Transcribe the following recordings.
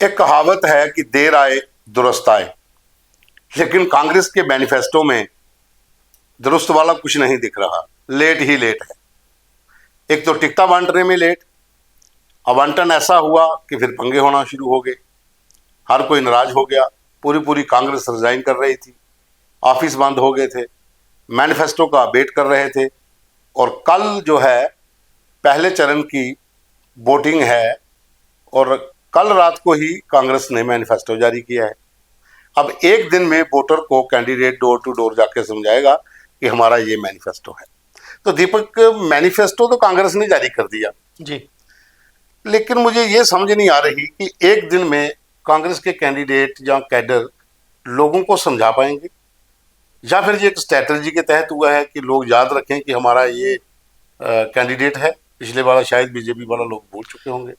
एक कहावत है कि देर आए दुरुस्त आए, लेकिन कांग्रेस के मैनिफेस्टो में दुरुस्त वाला कुछ नहीं दिख रहा, लेट ही लेट है। एक तो टिकटा बांटने में लेट, आवंटन ऐसा हुआ कि फिर पंगे होना शुरू हो गए, हर कोई नाराज हो गया, पूरी कांग्रेस रिजाइन कर रही थी, ऑफिस बंद हो गए थे, मैनिफेस्टो का वेट कर रहे थे। और कल जो है पहले चरण की वोटिंग है और कल रात को ही कांग्रेस ने मैनिफेस्टो जारी किया है। अब एक दिन में वोटर को कैंडिडेट डोर टू डोर जाके समझाएगा कि हमारा ये मैनिफेस्टो है। तो दीपक, मैनिफेस्टो तो कांग्रेस ने जारी कर दिया जी, लेकिन मुझे ये समझ नहीं आ रही कि एक दिन में कांग्रेस के कैंडिडेट या कैडर लोगों को समझा पाएंगे, या फिर ये एक स्ट्रैटेजी के तहत हुआ है कि लोग याद रखें कि हमारा ये कैंडिडेट है। पिछले वाला शायद बीजेपी वाला लोग भूल चुके होंगे।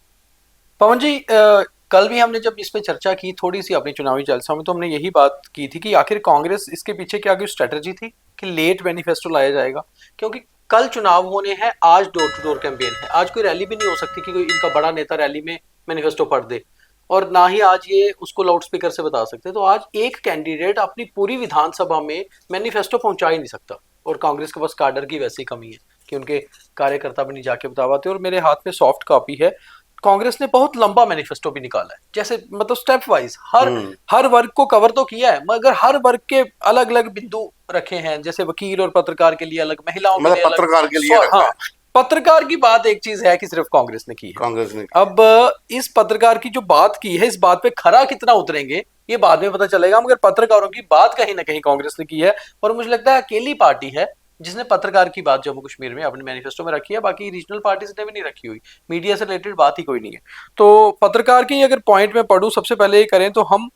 पवन जी, कल भी हमने जब इस पे चर्चा की थोड़ी सी अपनी चुनावी जलसा में, तो हमने यही बात की थी कि आखिर कांग्रेस इसके पीछे क्या कोई स्ट्रेटजी थी कि लेट मैनिफेस्टो लाया जाएगा, क्योंकि कल चुनाव होने हैं, आज डोर टू डोर कैंपेन है, आज कोई रैली भी नहीं हो सकती कि कोई इनका बड़ा नेता रैली में मैनिफेस्टो पढ़ दे, और ना ही आज ये उसको लाउड स्पीकर से बता सकते। तो आज एक कैंडिडेट अपनी पूरी विधानसभा में मैनिफेस्टो पहुंचा ही नहीं सकता, और कांग्रेस के पास काडर की वैसी कमी है कि उनके कार्यकर्ता भी नहीं जाके बता पाते। और मेरे हाथ में सॉफ्ट कॉपी है, कांग्रेस ने बहुत लंबा मैनिफेस्टो भी निकाला है, जैसे मतलब स्टेप वाइज हर वर्ग को कवर तो किया है, मगर हर वर्ग के अलग अलग बिंदु रखे हैं, जैसे वकील और पत्रकार के लिए अलग, महिलाओं के लिए पत्रकार के लिए हाँ, पत्रकार की बात एक चीज है कि सिर्फ कांग्रेस ने की है। कांग्रेस ने अब इस पत्रकार की जो बात की है, इस बात पे खरा कितना उतरेंगे ये बाद में पता चलेगा, मगर पत्रकारों की बात कहीं ना कहीं कांग्रेस ने की है। और मुझे लगता है अकेली पार्टी है जिसने पत्रकार की बात जम्मू कश्मीर में अपने मैनिफेस्टो में रखी है, बाकी रीजनल पार्टीज ने भी नहीं रखी हुई, मीडिया से रिलेटेड बात ही कोई नहीं है। तो पत्रकार की अगर पॉइंट में पढ़ूं, सबसे पहले ये करें तो हम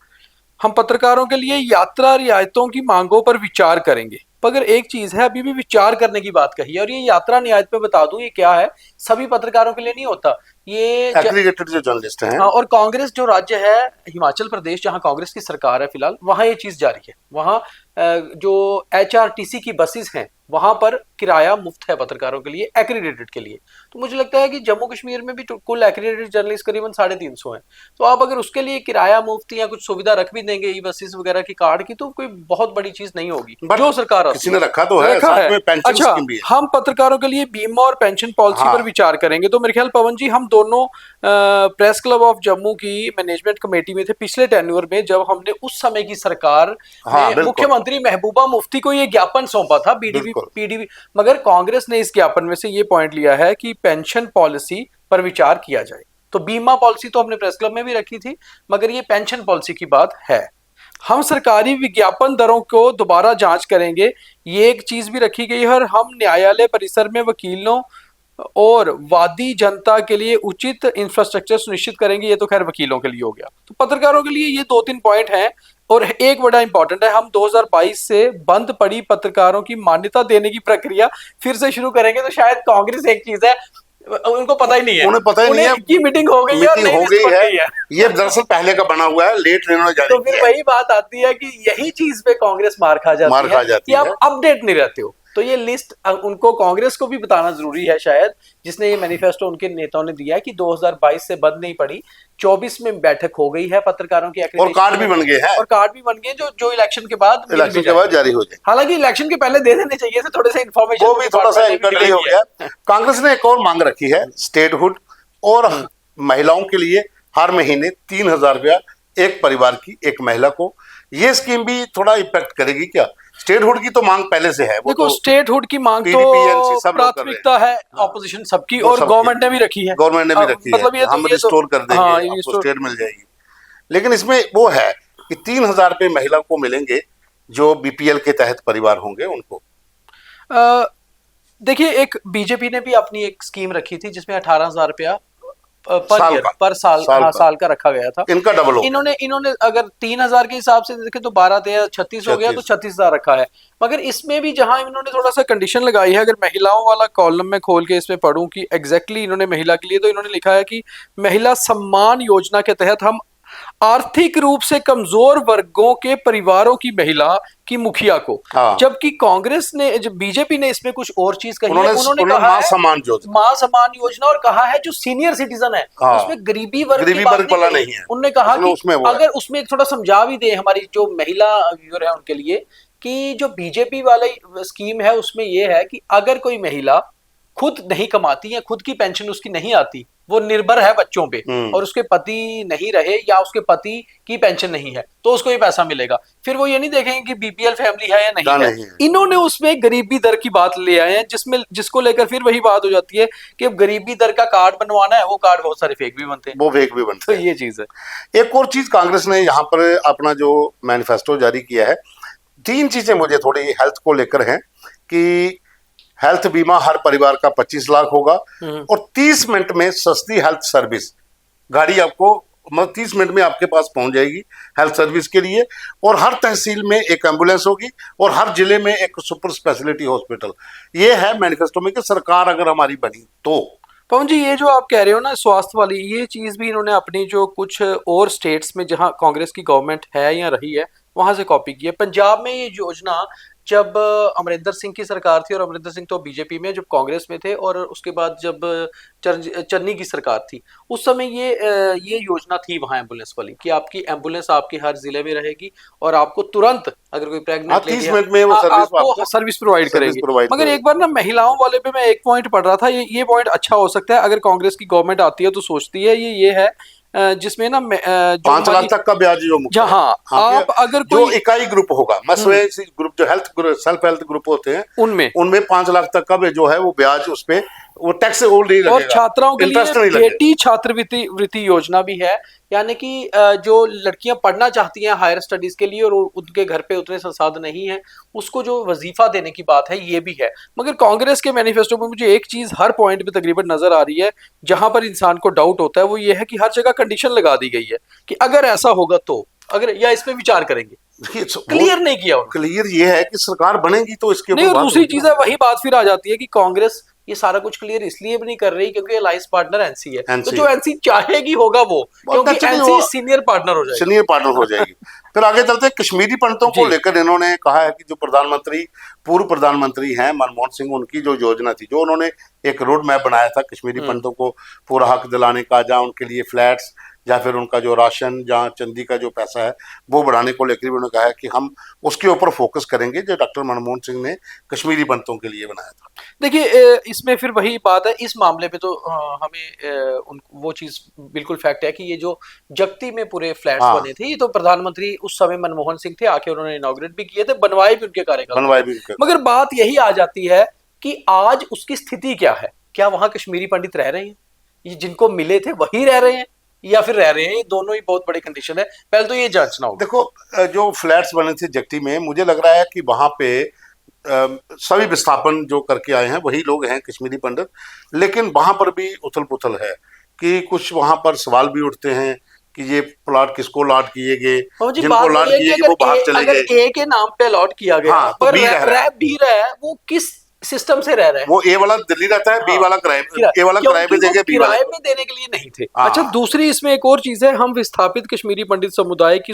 पत्रकारों के लिए यात्रा रियायतों की मांगों पर विचार करेंगे। मगर एक चीज है, अभी भी विचार करने की बात कही है, और ये यात्रा रियायत पे बता दूं ये क्या है, सभी पत्रकारों के लिए नहीं होता, ये एग्रीगेटेड जो जर्नलिस्ट हैं। और कांग्रेस जो राज्य है हिमाचल प्रदेश, जहां कांग्रेस की सरकार है फिलहाल, वहां ये चीज जारी है। वहां जो HRTC की बसेस हैं वहां पर किराया मुफ्त है पत्रकारों के लिए, एक्रीडेटेड के लिए। तो मुझे लगता है कि जम्मू कश्मीर में भी कुल एक्रीडेटेड जर्नलिस्ट करीबन 350 हैं। तो आप अगर उसके लिए किराया मुफ्त या कुछ सुविधा रख भी देंगे, ई बसेस वगैरह की कार्ड की, तो कोई बहुत बड़ी चीज नहीं होगी। जो सरकार किसी ने रखा तो है, साथ में पेंशन स्कीम भी है। हम पत्रकारों के लिए बीमा और पेंशन पॉलिसी पर विचार करेंगे। तो मेरे ख्याल पवन जी, हम दोनों प्रेस क्लब ऑफ जम्मू की मैनेजमेंट कमेटी में थे पिछले टेन्योर में, जब हमने उस समय की सरकार मुख्यमंत्री महबूबा मुफ्ती को ये ज्ञापन सौंपा था, पीडीवी। मगर कांग्रेस ने इस ज्ञापन में से ये पॉइंट लिया है कि पेंशन पॉलिसी पर विचार किया जाए। तो बीमा पॉलिसी तो हमने प्रेस क्लब में भी रखी थी, मगर ये पेंशन पॉलिसी की बात है। हम सरकारी विज्ञापन दरों को दोबारा जांच करेंगे, ये एक चीज भी रखी गई है। और हम न्यायालय परिसर में वकीलों और वादी जनता के लिए उचित इंफ्रास्ट्रक्चर सुनिश्चित करेंगे। ये तो खैर वकीलों के लिए हो गया। तो पत्रकारों के लिए ये 2-3 पॉइंट हैं। और एक बड़ा इंपॉर्टेंट है, हम 2022 से बंद पड़ी पत्रकारों की मान्यता देने की प्रक्रिया फिर से शुरू करेंगे। तो शायद कांग्रेस एक चीज है, उनको पता ही नहीं है, उन्हें पता ही नहीं है कि मीटिंग हो गई है। ये दरअसल पहले का बना हुआ है, लेट इन्होंने जारी किया। तो फिर वही बात आती है कि यही चीज पे कांग्रेस मार खा जाती है कि आप अपडेट नहीं रहते हो। तो ये लिस्ट उनको, कांग्रेस को भी बताना जरूरी है शायद, जिसने ये मैनिफेस्टो उनके नेताओं ने दिया है कि 2022 से बंद नहीं पड़ी, 24 में बैठक हो गई है पत्रकारों की, और कार्ड भी बन गए हैं, जो इलेक्शन के बाद जारी हो जाए। हालांकि इलेक्शन के पहले दे देने चाहिए थे थोड़े से इन्फॉर्मेशन, वो भी थोड़ा सा इनकंट्री हो गया। कांग्रेस ने एक और मांग रखी है, स्टेटहुड, और महिलाओं के लिए हर महीने 3000 रुपया एक परिवार की एक महिला को। ये स्कीम भी थोड़ा इम्पैक्ट करेगी क्या? स्टेटहुड की तो मांग पहले से है, वो देखो तो स्टेटहुड की मांग तो प्राथमिकता है ऑपोजिशन सबकी, और गवर्नमेंट ने भी रखी है, मतलब ये हम रिस्टोर कर देंगे, आपको स्टेट मिल जाएगी। लेकिन इसमें वो है कि 3000 रुपये महिला को मिलेंगे जो BPL के तहत परिवार होंगे उनको। देखिए, एक बीजेपी ने भी अपनी एक स्कीम रखी थी जिसमें 18,000 रुपया पर साल का रखा गया था। इनका डबल हो, इन्होंने अगर 3,000 के हिसाब से देखें तो 12 36 हो गया, तो 36,000 रखा है। मगर इसमें भी जहां इन्होंने थोड़ा सा कंडीशन लगाई है, अगर महिलाओं वाला कॉलम में खोल के इसमें पढ़ूं कि एग्जैक्टली इन्होंने महिला के लिए, तो इन्होंने लिखा है कि महिला सम्मान योजना के तहत हम आर्थिक रूप से कमजोर वर्गों के परिवारों की महिला की मुखिया को। हाँ। जबकि कांग्रेस ने, जब बीजेपी ने इसमें कुछ और चीज कही है, उन्होंने कहा मां है सम्मान योजना, मां सम्मान योजना, और कहा है जो सीनियर सिटीजन है, हाँ, उसमें गरीबी वर्ग गरीबी की बात वर्ग वाला नहीं नहीं है। उन्होंने कहा कि उसमें अगर उसमें थोड़ा समझा भी दे हमारी जो महिला व्यूअर है उनके लिए, कि जो बीजेपी वाली स्कीम है उसमें यह है कि अगर कोई महिला खुद नहीं कमाती है, खुद की पेंशन उसकी नहीं आती, वो निर्भर है बच्चों पे, और उसके पति नहीं रहे या उसके पति की पेंशन नहीं है, तो उसको ये पैसा मिलेगा। फिर वो ये नहीं देखेंगे कि बीपीएल फैमिली है या नहीं है। इन्होंने उसमें गरीबी दर की बात ले आए हैं, जिसको लेकर फिर वही बात हो जाती है कि अब गरीबी दर का कार्ड बनवाना है, वो कार्ड बहुत सारे फेक भी बनते हैं, वो फेक भी बनते हैं। तो ये चीज है। एक और चीज कांग्रेस ने यहाँ पर अपना जो मैनिफेस्टो जारी किया है, 3 चीजें मुझे थोड़ी हेल्थ को लेकर हैं कि हेल्थ बीमा हर परिवार का 25 लाख होगा, और 30 मिनट में सस्ती हेल्थ सर्विस, गाड़ी आपको मतलब 30 मिनट में आपके पास पहुंच जाएगी हेल्थ सर्विस के लिए, और हर तहसील में एक एम्बुलेंस होगी, और हर जिले में एक सुपर स्पेशलिटी हॉस्पिटल। ये है मैनिफेस्टो में कि सरकार अगर हमारी बनी तो। पवन जी, ये जो आप कह रहे हो ना स्वास्थ्य वाली, ये चीज भी इन्होंने अपनी जो कुछ और स्टेट्स में जहां कांग्रेस की गवर्नमेंट है या रही है वहां से कॉपी की है। पंजाब में ये योजना जब अमरिंदर सिंह की सरकार थी, और अमरिंदर सिंह तो बीजेपी में, जब कांग्रेस में थे, और उसके बाद जब चन्नी की सरकार थी, उस समय ये योजना थी वहां एम्बुलेंस वाली, कि आपकी एम्बुलेंस आपके हर जिले में रहेगी, और आपको तुरंत अगर कोई प्रेग्नेंट लेडी है, में वो आपको सर्विस प्रोवाइड करेंगे। मगर एक बार ना महिलाओं वाले पे मैं एक पॉइंट पढ़ रहा था, ये पॉइंट अच्छा हो सकता है अगर कांग्रेस की गवर्नमेंट आती है तो सोचती है, ये है जिसमें ना 5 लाख तक का ब्याज जो जहाँ आप अगर जो इकाई ग्रुप होगा, ग्रुप जो सेल्फ हेल्थ ग्रुप होते हैं, उनमें 5 लाख तक का जो है वो ब्याज, उस पे वो टैक्स नहीं लगेगा। और छात्राओं के लिए बेटी छात्रवृत्ति योजना भी है, यानी कि जो लड़कियां पढ़ना चाहती हैं हायर स्टडीज के लिए और उनके घर पे उतने संसाधन नहीं है, उसको जो वजीफा देने की बात है ये भी है। मगर कांग्रेस के मैनिफेस्टो में मुझे एक चीज हर पॉइंट पे तकरीबन नजर आ रही है जहां पर इंसान को डाउट होता है, वो ये है कि हर जगह कंडीशन लगा दी गई है कि अगर ऐसा होगा तो, अगर या इस पे विचार करेंगे। क्लियर नहीं किया। क्लियर ये है कि सरकार बनेगी तो इसके नहीं, और दूसरी चीज है, वही बात फिर आ जाती है कि कांग्रेस ये सारा कुछ क्लियर इसलिए भी नहीं कर रही क्योंकि अलायंस पार्टनर एनसी है, तो जो एनसी चाहेगी होगा वो, क्योंकि एनसी सीनियर पार्टनर हो जाएगी। फिर आगे चलते कश्मीरी पंडितों को लेकर इन्होंने कहा है कि जो पूर्व प्रधानमंत्री हैं मनमोहन सिंह, उनकी जो योजना थी, जो उन्होंने एक रोड मैप बनाया था कश्मीरी पंडितों को पूरा हक दिलाने का, जहाँ उनके लिए फ्लैट्स या फिर उनका जो राशन, जहाँ चंदी का जो पैसा है वो बढ़ाने को लेकर भी उन्होंने कहा है कि हम उसके ऊपर फोकस करेंगे जो डॉक्टर मनमोहन सिंह ने कश्मीरी पंडितों के लिए बनाया था। देखिए, इसमें फिर वही बात है, इस मामले पे तो हमें वो चीज बिल्कुल फैक्ट है कि ये जो जगती में पूरे फ्लैट्स बने थे, ये तो प्रधानमंत्री उस समय मनमोहन सिंह थे, आके उन्होंने इनॉग्रेट भी किए थे, बनवाए भी उनके कार्यकाल। मगर बात यही आ जाती है कि आज उसकी स्थिति क्या है, क्या वहां कश्मीरी पंडित रह रहे हैं, ये जिनको मिले थे वही रह रहे हैं या फिर रह रहे हैं, ये दोनों ही बहुत बड़ी कंडीशन है, पहले तो ये जांचना होगा। देखो, जो फ्लैट्स बने थे जगती में, मुझे लग रहा है कि वहां पे सभी विस्थापन जो करके आए हैं वही लोग हैं कश्मीरी पंडित, लेकिन वहां पर भी उथल पुथल है कि कुछ वहां पर सवाल भी उठते हैं कि ये प्लॉट किसको अलॉट किए गए, जिनको अलॉट किए गए वो बाहर चले गए। अगर ए के नाम पे अलॉट किया गया, हाँ, तो बी रहा है, वो किस सिस्टम से रह रहे हैं? वो ए वाला दिल्ली रहता है, बी वाला किराए पे देंगे, किराए पे देने के लिए नहीं थे। अच्छा, दूसरी इसमें एक और चीज है, हम विस्थापित कश्मीरी पंडित समुदाय की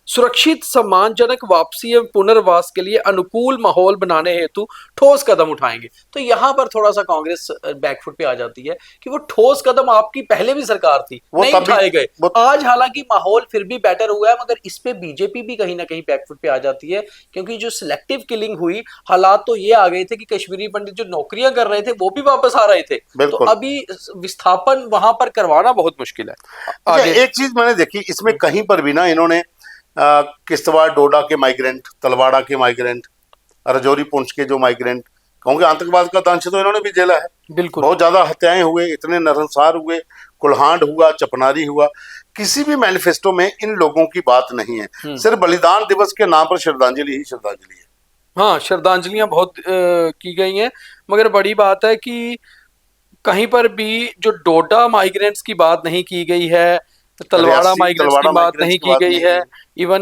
सुरक्षित सम्मानजनक वापसी एवं पुनर्वास के लिए अनुकूल माहौल बनाने हेतु ठोस कदम उठाएंगे। तो यहाँ पर थोड़ा सा कांग्रेस बैकफुट पे आ जाती है कि वो ठोस कदम आपकी पहले भी सरकार थी, नहीं उठाए गए। आज हालांकि माहौल फिर भी बेटर हुआ है, मगर इस पे बीजेपी भी कहीं ना कहीं बैकफुट पे आ जाती है, क्योंकि जो सिलेक्टिव किलिंग हुई, हालात तो ये आ गए थे कि कश्मीरी पंडित जो नौकरियां कर रहे थे वो भी वापस आ रहे थे, तो अभी विस्थापन वहां पर करवाना बहुत मुश्किल है। एक चीज मैंने देखी इसमें, कहीं पर भी ना इन्होंने किश्तवाड़ डोडा के माइग्रेंट, तलवाड़ा के माइग्रेंट, राजौरी पुंछ के जो माइग्रेंट, कहूँगे आतंकवाद का दंश तो इन्होंने भी झेला है। बिल्कुल, बहुत ज्यादा हत्याएं हुए, इतने नरसंहार हुए, कुल्हाड़ हुआ, चपनारी हुआ, किसी भी मैनिफेस्टो में इन लोगों की बात नहीं है। सिर्फ बलिदान दिवस के नाम पर श्रद्धांजलि ही श्रद्धांजलि है। हाँ, श्रद्धांजलियां बहुत की गई हैं, मगर बड़ी बात है कि कहीं पर भी जो डोडा माइग्रेंट्स की बात नहीं की गई है, तलवाड़ा माइग्रेंट्स की बात नहीं की गई है, इवन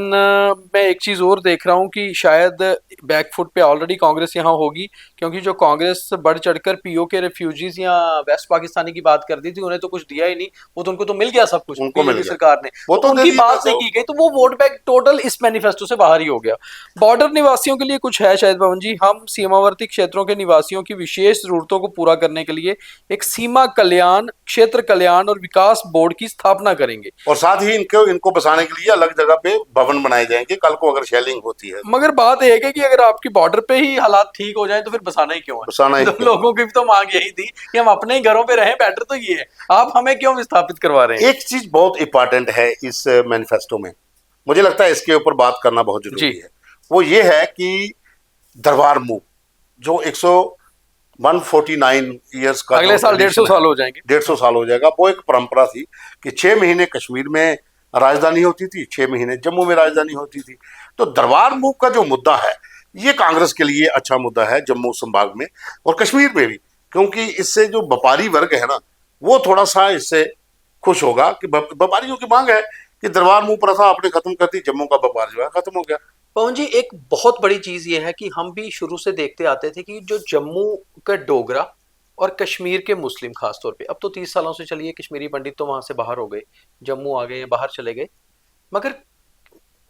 मैं एक चीज और देख रहा हूँ कि शायद बैकफुट पे ऑलरेडी कांग्रेस यहाँ होगी, क्योंकि जो कांग्रेस बढ़ चढ़कर पीओ के रेफ्यूजीज या वेस्ट पाकिस्तानी की बात कर दी थी, उन्हें तो कुछ दिया ही नहीं, वो तो उनको तो मिल गया सब कुछ उनको मिल बीजेपी गया, सरकार ने, वो तो तो दे उनकी दिया बात नहीं की गई, तो वो वोट बैंक टोटल इस मैनिफेस्टो से बाहर ही हो गया। बॉर्डर निवासियों के लिए कुछ है शायद पवन जी, हम सीमावर्ती क्षेत्रों के निवासियों की विशेष जरूरतों को पूरा करने के लिए एक सीमा कल्याण, क्षेत्र कल्याण और विकास बोर्ड की स्थापना करेंगे। और साथ ही इनको बसाने के लिए अलग जगह पे भवन बनाए जाएंगे कल को अगर शेलिंग होती है। मगर बात एक है कि अगर आपकी बॉर्डर पे ही हालात ठीक हो जाए तो फिर बसाना ही क्यों है? बसाना ही तो क्यों? लोगों की भी तो मांग यही थी कि हम अपने ही घरों पे रहें, बेटर तो ये है, आप हमें क्यों विस्थापित करवा रहे हैं? एक चीज बहुत इंपॉर्टेंट है इस मैनिफेस्टो में, मुझे लगता है इसके ऊपर बात करना बहुत जी। जरूरी है, वो ये है कि दरबार मूव जो 149 ईयर्स का अगले साल 150 साल हो जाएंगे। 150 साल हो जाएगा। वो एक परंपरा थी कि 6 महीने कश्मीर में राजधानी होती थी, 6 महीने जम्मू में राजधानी होती थी। तो दरबार मूव का जो मुद्दा है ये कांग्रेस के लिए अच्छा मुद्दा है जम्मू संभाग में और कश्मीर में भी, क्योंकि इससे जो व्यापारी वर्ग है ना वो थोड़ा सा इससे खुश होगा कि व्यापारियों की मांग है कि दरबार मूव प्रथा आपने खत्म कर दी, जम्मू का व्यापार जो है खत्म हो गया। पवन जी, एक बहुत बड़ी चीज ये है कि हम भी शुरू से देखते आते थे कि जो जम्मू का डोगरा और कश्मीर के मुस्लिम खास तौर पे, अब तो 30 सालों से चलिए कश्मीरी पंडित तो वहां से बाहर हो गए, जम्मू आ गए, बाहर चले गए, मगर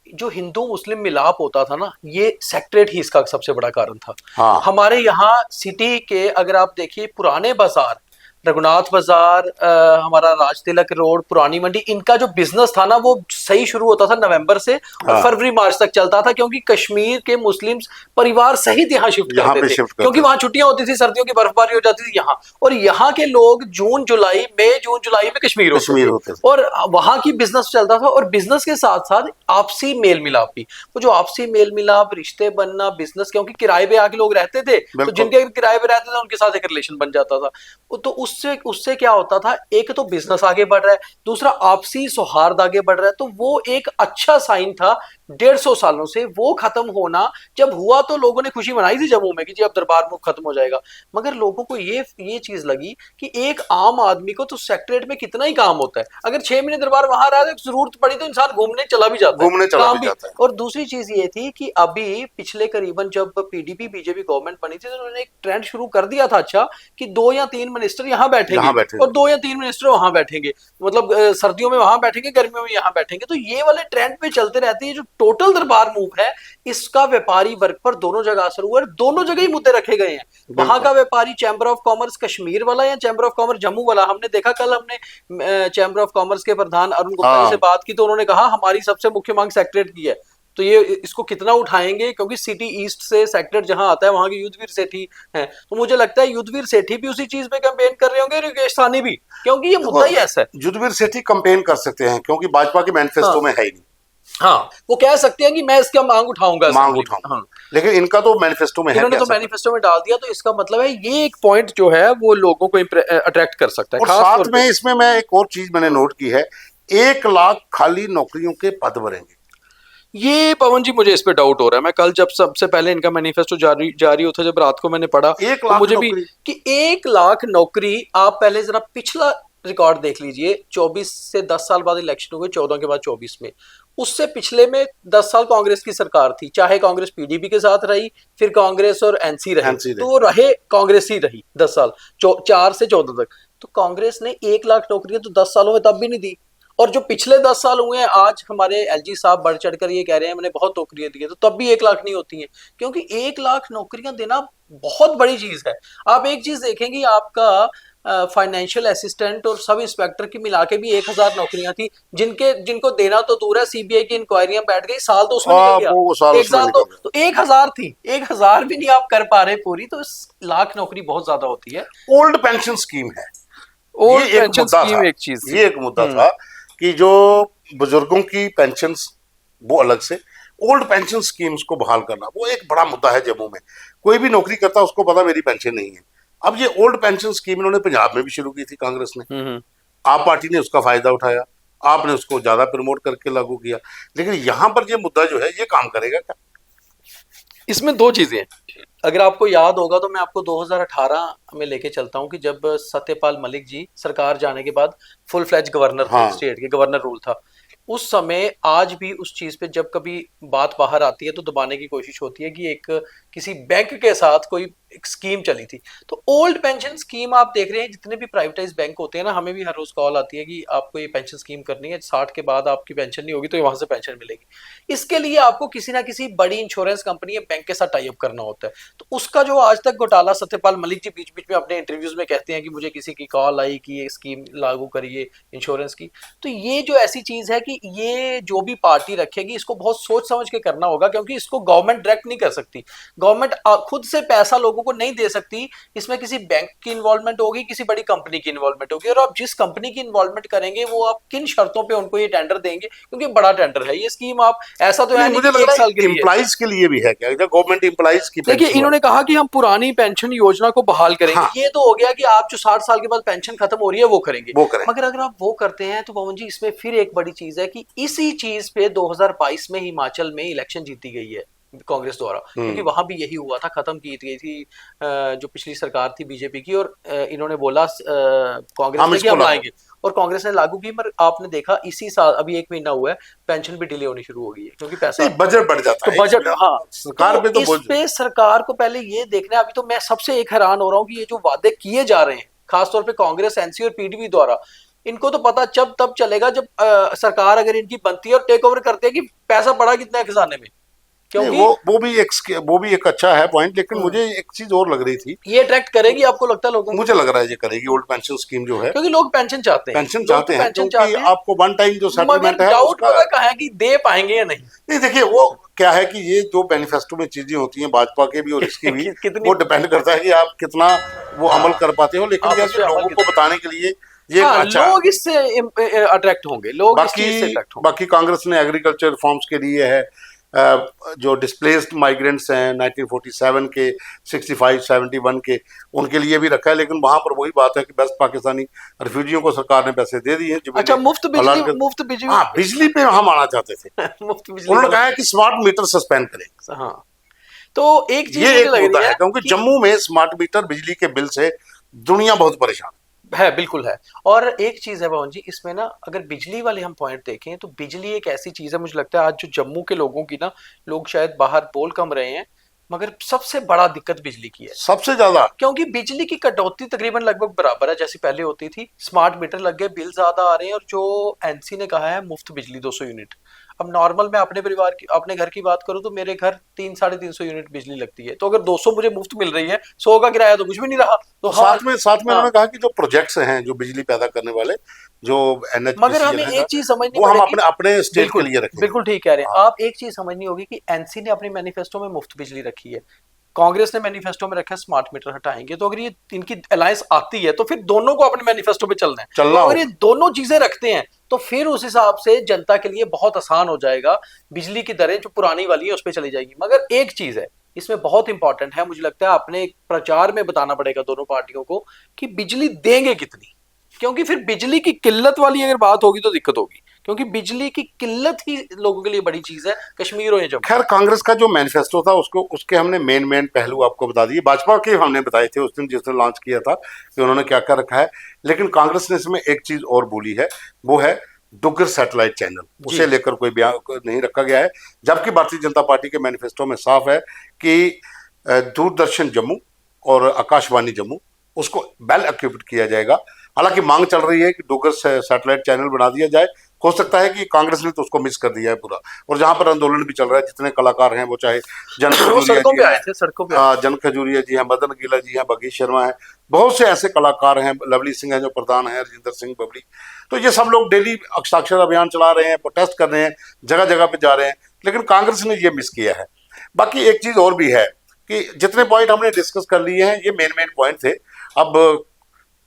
जो हिंदू मुस्लिम मिलाप होता था ना, ये सेक्रेट ही इसका सबसे बड़ा कारण था। हाँ। हमारे यहाँ सिटी के अगर आप देखिए पुराने बाजार, रघुनाथ बाजार, हमारा राज तिलक रोड, पुरानी मंडी, इनका जो बिजनेस था ना वो सही शुरू होता था नवंबर से और हाँ। फरवरी मार्च तक चलता था, क्योंकि कश्मीर के मुस्लिम परिवार सहित यहाँ शिफ्ट यहाँ करते पे थे, शिफ्ट करते क्योंकि वहां छुट्टियां होती थी, सर्दियों की बर्फबारी हो जाती थी यहाँ, और यहाँ के लोग जून जुलाई में कश्मीर होते थे और वहां की बिजनेस चलता था। और बिजनेस के साथ साथ आपसी मेल मिलाप भी, वो जो आपसी मेल मिलाप, रिश्ते बनना, बिजनेस, क्योंकि किराए पे आके लोग रहते थे, तो जिनके किराए पे रहते थे उनके साथ एक रिलेशन बन जाता था। तो उससे क्या होता था, एक तो बिजनेस आगे बढ़ रहा है, दूसरा आपसी सौहार्द आगे बढ़ रहा है, तो वो एक अच्छा साइन था। 150 सालों से वो खत्म होना जब हुआ तो लोगों ने खुशी मनाई थी जम्मू में कि जी अब दरबार मुख खत्म हो जाएगा, मगर लोगों को ये चीज लगी कि एक आम आदमी को तो सेक्रेटरीट में कितना ही काम होता है, अगर 6 महीने दरबार वहां रहा है, जरूरत पड़ी तो इंसान घूमने चला भी जाता है, घूमने चला भी जाता है। और दूसरी चीज ये थी कि अभी पिछले करीबन जब पीडीपी बीजेपी गवर्नमेंट बनी थी तो उन्होंने एक ट्रेंड शुरू कर दिया था, अच्छा, कि 2 या 3 मिनिस्टर यहाँ बैठेंगे और 2 या 3 मिनिस्टर वहां बैठेंगे, मतलब सर्दियों में वहां बैठेंगे, गर्मियों में यहाँ बैठेंगे, तो ये वाले ट्रेंड पे चलते रहते हैं। जो टोटल दरबार मूव है इसका व्यापारी वर्ग पर दोनों जगह असर हुआ है, दोनों जगह ही मुद्दे रखे गए हैं। वहां का व्यापारी चैम्बर ऑफ कॉमर्स कश्मीर वाला या चैम्बर ऑफ कॉमर्स जम्मू वाला, हमने देखा कल हमने चैम्बर ऑफ कॉमर्स के प्रधान अरुण गुप्ता जी से बात की तो उन्होंने कहा हमारी सबसे मुख्य मांग सेक्रेटरीट की है, तो ये इसको कितना उठाएंगे, क्योंकि सिटी ईस्ट से सेक्टर जहां आता है वहां के युद्धवीर सेठी हैं, तो मुझे लगता है युद्धवीर सेठी भी उसी चीज पे कैंपेन कर रहे होंगे, योगेश साहनी भी, क्योंकि ये मुद्दा ही ऐसा है। युद्धवीर सेठी कैंपेन कर सकते हैं क्योंकि भाजपा के मैनिफेस्टो में है ही नहीं। हाँ, वो कह सकते हैं कि मैं इसका मांग उठाऊंगा, हाँ। लेकिन इनका तो मैनिफेस्टो में है, इन्होंने तो मैनिफेस्टो में डाल दिया, तो इसका मतलब है ये एक पॉइंट जो है वो लोगों को अट्रैक्ट कर सकता है। और साथ में इसमें मैं एक और चीज मैंने नोट की है, 1 लाख खाली नौकरियों के पद भरेंगे। ये पवन जी मुझे इस पे डाउट हो रहा है, मैं कल जब सबसे पहले इनका मैनिफेस्टो जारी होता जब रात को मैंने पढ़ा तो मुझे भी कि 1 लाख नौकरी, आप पहले जरा पिछला रिकॉर्ड देख लीजिए, 24 से 10 साल बाद इलेक्शन हुए, 14 के बाद 24 में, उससे पिछले में 10 साल कांग्रेस की सरकार थी, चाहे कांग्रेस पीडीपी के साथ रही, फिर कांग्रेस और एनसी रही, तो वो रहे कांग्रेस ही रही 10 साल, 4 से 14 तक, तो कांग्रेस ने 1 लाख नौकरियां तो 10 सालों में तब भी नहीं दी। और जो पिछले 10 साल हुए हैं, आज हमारे एलजी साहब बढ़ चढ़कर ये कह रहे हैं मैंने बहुत नौकरियां दी है, तो तब भी 1 लाख नहीं होती हैं, क्योंकि 1 लाख नौकरियां देना बहुत बड़ी चीज है। आप एक चीज देखेंगे, आपका फाइनेंशियल असिस्टेंट और सब इंस्पेक्टर की मिला के भी 1000 नौकरियां थी, जिनको देना तो दूर है, सीबीआई की इंक्वायरियां बैठ गई, साल तो उसमें निकल गया, 1 साल तो 1000 थी, 1000 भी नहीं आप कर पा रहे पूरी, तो 1 लाख नौकरी बहुत ज्यादा होती है। ओल्ड पेंशन स्कीम है, ओल्ड पेंशन स्कीम एक चीज, ये एक मुद्दा था कि जो बुजुर्गों की पेंशन वो अलग से, ओल्ड पेंशन स्कीम्स को बहाल करना वो एक बड़ा मुद्दा है जम्मू में। कोई भी नौकरी करता है उसको पता मेरी पेंशन नहीं है। अब ये ओल्ड पेंशन स्कीम इन्होंने पंजाब में भी शुरू की थी कांग्रेस ने, आप पार्टी ने उसका फायदा उठाया, आपने उसको ज्यादा प्रमोट करके लागू किया, लेकिन यहां पर ये मुद्दा जो है ये काम करेगा क्या? इसमें 2 चीजें हैं, अगर आपको याद होगा तो मैं आपको 2018 में लेके चलता हूं कि जब सत्यपाल मलिक जी सरकार जाने के बाद फुल फ्लैज गवर्नर थे, स्टेट के गवर्नर रूल था, उस समय आज भी उस चीज पे जब कभी बात बाहर आती है तो दबाने की कोशिश होती है कि एक किसी बैंक के साथ कोई एक स्कीम चली थी। तो ओल्ड पेंशन स्कीम आप देख रहे हैं, जितने भी प्राइवेटाइज बैंक होते हैं ना, हमें भी हर रोज कॉल आती है कि आपको ये पेंशन स्कीम करनी है, 60 के बाद आपकी पेंशन नहीं होगी तो वहां से पेंशन मिलेगी। इसके लिए आपको किसी ना किसी बड़ी इंश्योरेंस कंपनी या बैंक के साथ टाई अप करना होता है। तो उसका जो आज तक घोटाला, सत्यपाल मलिक जी बीच बीच में अपने इंटरव्यूज में कहते हैं कि मुझे किसी की कॉल आई कि ये स्कीम लागू करिए इंश्योरेंस की। तो ये जो ऐसी चीज है कि ये जो भी पार्टी रखेगी इसको बहुत सोच समझ के करना होगा, क्योंकि इसको गवर्नमेंट डायरेक्ट नहीं कर सकती। गवर्नमेंट खुद से पैसा लोगों को नहीं दे सकती। इसमें किसी बैंक की इन्वॉल्वमेंट होगी, किसी बड़ी कंपनी की इन्वॉल्वमेंट होगी, और आप जिस कंपनी की इन्वॉल्वमेंट करेंगे वो आप किन शर्तों पे उनको ये टेंडर देंगे, क्योंकि बड़ा टेंडर है ये स्कीम। आप ऐसा तो है नहीं मुझे कि लग एक रहा साल है के लिए। एम्प्लॉइज के लिए भी है क्या, गवर्नमेंट एम्प्लॉइज की देखिए, पेंशन इन्होंने कहा कि हम पुरानी पेंशन योजना को बहाल करेंगे। हाँ, ये तो हो गया कि आप जो 60 साल के बाद पेंशन खत्म हो रही है वो करेंगे। वो करें। मगर अगर आप वो करते हैं तो पवन जी, इसमें फिर एक बड़ी चीज है कि इसी चीज पे 2022 में हिमाचल में इलेक्शन जीती गई है कांग्रेस द्वारा, क्योंकि वहां भी यही हुआ था, खत्म की गई थी जो पिछली सरकार थी बीजेपी की, और इन्होंने बोला कांग्रेस ने कि हम लाएंगे, और कांग्रेस ने लागू की। मगर आपने देखा इसी साल, अभी 1 महीना हुआ है, पेंशन भी डिले होनी शुरू हो गई है, क्योंकि पैसा, बजट बढ़ जाता तो है बजट, हाँ, सरकार पे, तो इस पे सरकार को पहले ये देखना है। अभी तो मैं सबसे एक हैरान हो रहा हूँ कि ये जो वादे किए जा रहे हैं, खासतौर पे कांग्रेस, एनसी और पीडीपी द्वारा, इनको तो पता जब तब चलेगा जब सरकार अगर इनकी बनती है और टेक ओवर करते हैं कि पैसा पड़ा कितना है खजाने में, नहीं, क्योंकि वो भी एक अच्छा है पॉइंट, लेकिन मुझे एक चीज और लग रही थी। ये अट्रैक्ट करेगी, आपको लगता है लोगों को? मुझे लग रहा है ये करेगी ओल्ड पेंशन स्कीम जो है, क्योंकि लोग पेंशन चाहते हैं, पेंशन लोग चाहते तो हैं, पेंशन क्योंकि चाहते हैं, आपको वन टाइम जो मगर सेटलमेंट है डाउट उसका, पता कहाँ है कि दे पाएंगे या नहीं। नहीं देखिए वो क्या है कि ये जो मैनिफेस्टो में चीजें होती हैं भाजपा के भी और इसकी भी, कितनी, वो डिपेंड करता है कि आप कितना वो अमल कर पाते हो। लेकिन आप क्या उस कि पे अमल लोगों को कितना, बताने के लिए ये एक हाँ, अच्छा, लोग इससे अट्रैक्ट होंगे, लोग इस चीज से अट्रैक्ट होंगे। बाकी कांग्रेस ने एग्रीकल्चर रिफॉर्म्स के लिए है, जो डिस्प्लेस्ड माइग्रेंट्स हैं 1947 के, 65 71 के, उनके लिए भी रखा है। लेकिन वहां पर वही बात है कि बेस्ट पाकिस्तानी रिफ्यूजियों को सरकार ने पैसे दे दिए, अच्छा, मुफ्त बिजली, मुफ्त बिजली, हाँ, बिजली पे हम आना चाहते थे। मुफ्त बिजली उन्होंने कहा है कि स्मार्ट मीटर सस्पेंड करें। हाँ, तो एक चीज ये मुझे एक लग मुद्दा रही है, है क्योंकि कि जम्मू में स्मार्ट मीटर बिजली के बिल से दुनिया बहुत परेशान है, बिल्कुल है। और एक चीज है पवन जी, इसमें ना अगर बिजली वाले हम पॉइंट देखें तो बिजली एक ऐसी चीज है, मुझे लगता है आज जो जम्मू के लोगों की ना, लोग शायद बाहर बोल कम रहे हैं, मगर सबसे बड़ा दिक्कत बिजली की है। सबसे ज्यादा, क्योंकि बिजली की कटौती तकरीबन लगभग बराबर है जैसी पहले होती थी, स्मार्ट मीटर लग गए, बिल ज्यादा आ रहे हैं, और जो एनसी ने कहा है मुफ्त बिजली 200 यूनिट। अब नॉर्मल मैं अपने परिवार की, अपने घर की बात करूं तो मेरे घर 300-350 यूनिट बिजली लगती है, तो अगर 200 मुझे मुफ्त मिल रही है, 100 का किराया तो कुछ भी नहीं रहा। तो हाँ, साथ में हाँ, उन्होंने कहा कि जो प्रोजेक्ट्स हैं जो बिजली पैदा करने वाले, जो मगर एनएचपीसी हमें एक चीज समझनी वो हम पड़ेगी। अपने अपने स्टेट के बिल्कुल, लिए रखेंगे। बिल्कुल ठीक कह रहे हैं हाँ। आप। एक चीज समझनी होगी कि एनसी ने अपनी मैनिफेस्टो में मुफ्त बिजली रखी है, कांग्रेस ने मैनिफेस्टो में रखा है स्मार्ट मीटर हटाएंगे। तो अगर ये इनकी अलायंस आती है तो फिर दोनों को अपने मैनिफेस्टो पे चलना है। तो अगर ये दोनों चीजें रखते हैं तो फिर उस हिसाब से जनता के लिए बहुत आसान हो जाएगा, बिजली की दरें जो पुरानी वाली है उस पर चली जाएगी। मगर एक चीज है इसमें बहुत इंपॉर्टेंट है, मुझे लगता है अपने प्रचार में बताना पड़ेगा दोनों पार्टियों को कि बिजली देंगे कितनी, क्योंकि फिर बिजली की किल्लत वाली अगर बात होगी तो दिक्कत होगी, क्योंकि बिजली की किल्लत ही लोगों के लिए बड़ी चीज है, कश्मीर हो या जम्मू। खैर, कांग्रेस का जो मैनिफेस्टो था उसके हमने मेन पहलू आपको बता दिए, भाजपा के हमने बताए थे उस दिन जिसने लॉन्च किया था कि उन्होंने क्या क्या रखा है। लेकिन कांग्रेस ने इसमें एक चीज और बोली है, वो है डुग्गर सैटेलाइट चैनल, उसे लेकर कोई बयान नहीं रखा गया है। जबकि भारतीय जनता पार्टी के मैनिफेस्टो में साफ है कि दूरदर्शन जम्मू और आकाशवाणी जम्मू उसको वेल इक्विप्ड किया जाएगा। हालांकि मांग चल रही है कि डुग्गर सैटेलाइट चैनल बना दिया जाए। हो सकता है कि कांग्रेस ने तो उसको मिस कर दिया है पूरा, और जहां पर आंदोलन भी चल रहा है, जितने कलाकार हैं वो चाहे जनक खजूरिया जी हैं, मदन गीला जी हैं, बघेश शर्मा है, बहुत से ऐसे कलाकार हैं, लवली सिंह है जो प्रधान है, रजिंदर सिंह बबली, तो ये सब लोग डेली हस्ताक्षर अभियान चला रहे हैं, प्रोटेस्ट कर रहे हैं, जगह जगह पे जा रहे हैं, लेकिन कांग्रेस ने ये मिस किया है। बाकी एक चीज और भी है कि जितने पॉइंट हमने डिस्कस कर लिए हैं ये मेन पॉइंट थे। अब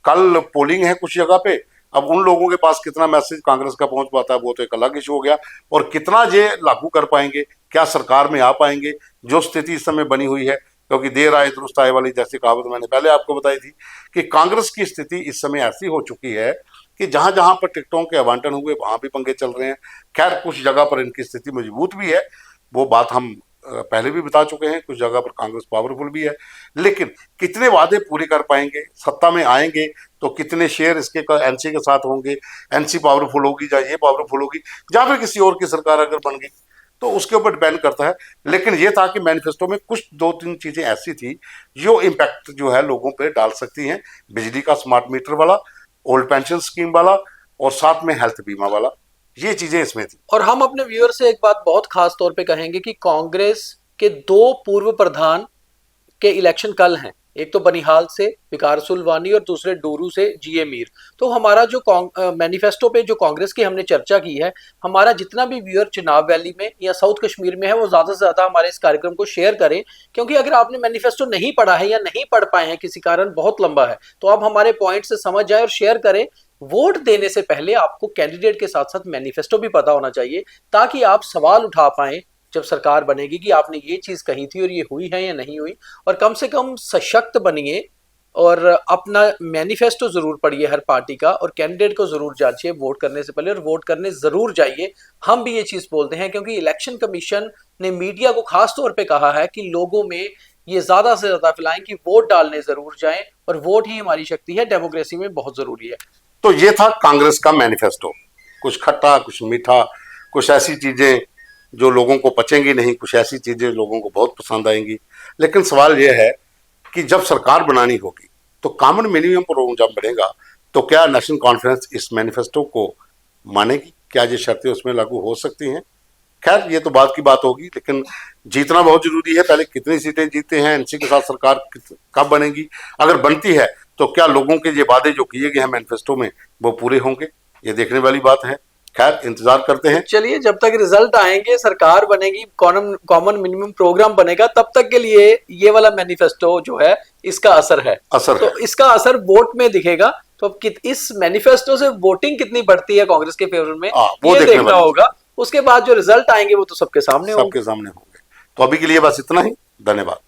कल पोलिंग है कुछ जगह पे, अब उन लोगों के पास कितना मैसेज कांग्रेस का पहुंच पाता है वो तो एक अलग इशू हो गया, और कितना ये लागू कर पाएंगे, क्या सरकार में आ पाएंगे, जो स्थिति इस समय बनी हुई है। क्योंकि देर आए दुरुस्त आए वाली जैसी कहावत मैंने पहले आपको बताई थी कि कांग्रेस की स्थिति इस समय ऐसी हो चुकी है कि जहां जहां पर टिकटों के आवंटन हुए वहां भी पंगे चल रहे हैं। खैर, कुछ जगह पर इनकी स्थिति मजबूत भी है, वो बात हम पहले भी बता चुके हैं, कुछ जगह पर कांग्रेस पावरफुल भी है, लेकिन कितने वादे पूरे कर पाएंगे, सत्ता में आएंगे तो कितने शेयर इसके एनसी के साथ होंगे, एनसी पावरफुल होगी या ये पावरफुल होगी, या फिर किसी और की सरकार अगर बन गई, तो उसके ऊपर डिपेंड करता है। लेकिन ये था कि मैनिफेस्टो में कुछ 2-3 चीजें ऐसी थी जो इम्पैक्ट जो है लोगों पे डाल सकती हैं, बिजली का स्मार्ट मीटर वाला, ओल्ड पेंशन स्कीम वाला, और साथ में हेल्थ बीमा वाला, ये चीजें इसमें थी। और हम अपने व्यूअर से एक बात बहुत खास तौर पे कहेंगे कि कांग्रेस के 2 पूर्व प्रधान के इलेक्शन कल हैं, एक तो बनिहाल से विकार सुलवानी और दूसरे डोरू से जीए मीर। तो हमारा जो मैनिफेस्टो पे जो कांग्रेस की हमने चर्चा की है, हमारा जितना भी व्यूअर चुनाव वैली में या साउथ कश्मीर में है वो ज्यादा से ज्यादा हमारे इस कार्यक्रम को शेयर करें, क्योंकि अगर आपने मैनिफेस्टो नहीं पढ़ा है या नहीं पढ़ पाए हैं किसी कारण, बहुत लंबा है, तो आप हमारे पॉइंट से समझ जाए और शेयर करें। वोट देने से पहले आपको कैंडिडेट के साथ साथ मैनिफेस्टो भी पता होना चाहिए, ताकि आप सवाल उठा पाए जब सरकार बनेगी कि आपने ये चीज कही थी और ये हुई है या नहीं हुई। और कम से कम सशक्त बनिए और अपना मैनिफेस्टो जरूर पढ़िए हर पार्टी का, और कैंडिडेट को जरूर जांचिए वोट करने से पहले, और वोट करने जरूर जाइए। हम भी ये चीज बोलते हैं क्योंकि इलेक्शन कमीशन ने मीडिया को खास तौर पे कहा है कि लोगों में ये ज्यादा से ज्यादा फैलाएं कि वोट डालने जरूर जाएं, और वोट ही हमारी शक्ति है, डेमोक्रेसी में बहुत जरूरी है। तो ये था कांग्रेस का मैनिफेस्टो, कुछ खट्टा, कुछ मीठा, कुछ ऐसी चीजें जो लोगों को पचेंगी नहीं, कुछ ऐसी चीजें लोगों को बहुत पसंद आएंगी। लेकिन सवाल यह है कि जब सरकार बनानी होगी तो कॉमन मिनिमम प्रोग्राम जब बनेगा तो क्या नेशनल कॉन्फ्रेंस इस मैनिफेस्टो को मानेगी, क्या ये शर्तें उसमें लागू हो सकती हैं? खैर ये तो बात की बात होगी, लेकिन जीतना बहुत जरूरी है। पहले कितनी सीटें जीते हैं, एनसी के साथ सरकार कब बनेगी, अगर बनती है तो क्या लोगों के ये वादे जो किए गए हैं मैनिफेस्टो में वो पूरे होंगे, ये देखने वाली बात है। खैर इंतजार करते हैं। चलिए, जब तक रिजल्ट आएंगे, सरकार बनेगी, कॉमन मिनिमम प्रोग्राम बनेगा, तब तक के लिए ये वाला मैनिफेस्टो जो है इसका असर है। तो इसका असर वोट में दिखेगा। तो अब इस मैनिफेस्टो से वोटिंग कितनी बढ़ती है कांग्रेस के फेवर में, वो ये देखना होगा। उसके बाद जो रिजल्ट आएंगे वो तो सबके सामने होंगे। तो अभी के लिए बस इतना ही, धन्यवाद।